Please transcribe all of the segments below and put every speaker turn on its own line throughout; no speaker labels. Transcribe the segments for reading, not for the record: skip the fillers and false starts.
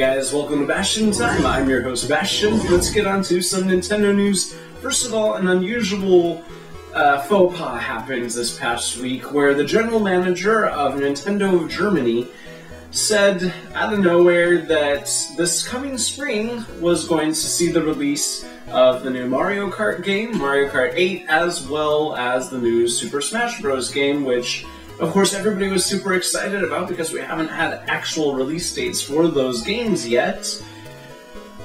guys, welcome to Bastian Time. I'm your host Bastian. Let's get on to some Nintendo news. First of all, an unusual faux pas happened this past week where the general manager of Nintendo of Germany said out of nowhere that this coming spring was going to see the release of the new Mario Kart game, Mario Kart 8, as well as the new Super Smash Bros. Game, which of course everybody was super excited about because we haven't had actual release dates for those games yet.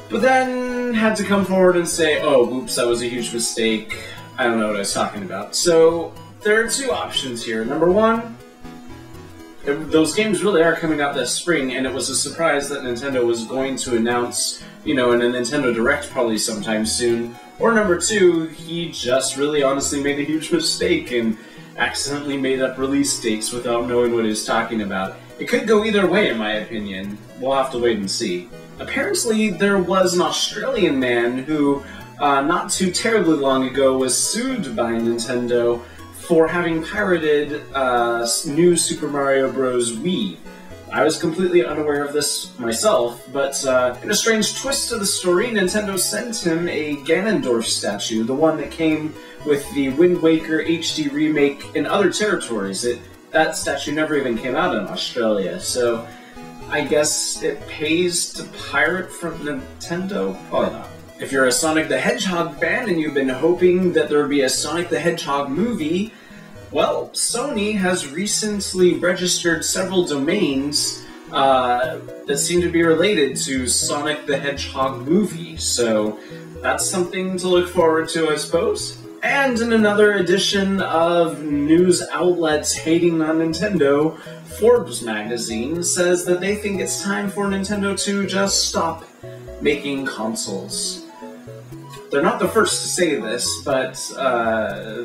But then had to come forward and say, oh, whoops, that was a huge mistake. I don't know what I was talking about. So there are two options here. Number one, those games really are coming out this spring, and it was a surprise that Nintendo was going to announce, in a Nintendo Direct probably sometime soon. Or number two, he just really honestly made a huge mistake and accidentally made up release dates without knowing what he was talking about. It could go either way, in my opinion. We'll have to wait and see. Apparently, there was an Australian man who, not too terribly long ago, was sued by Nintendo for having pirated new Super Mario Bros. Wii. I was completely unaware of this myself, but in a strange twist to the story, Nintendo sent him a Ganondorf statue, the one that came with the Wind Waker HD remake in other territories. That statue never even came out in Australia, so I guess it pays to pirate from Nintendo? Probably not. If you're a Sonic the Hedgehog fan and you've been hoping that there would be a Sonic the Hedgehog movie, well, Sony has recently registered several domains that seem to be related to Sonic the Hedgehog movie, so that's something to look forward to, I suppose. And in another edition of news outlets hating on Nintendo, Forbes magazine says that they think it's time for Nintendo to just stop making consoles. They're not the first to say this, but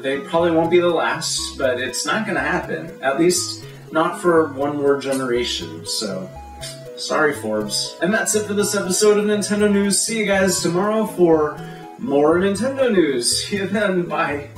they probably won't be the last, but it's not going to happen. At least not for one more generation, so sorry, Forbes. And that's it for this episode of Nintendo News. See you guys tomorrow for more Nintendo news. See you then, bye.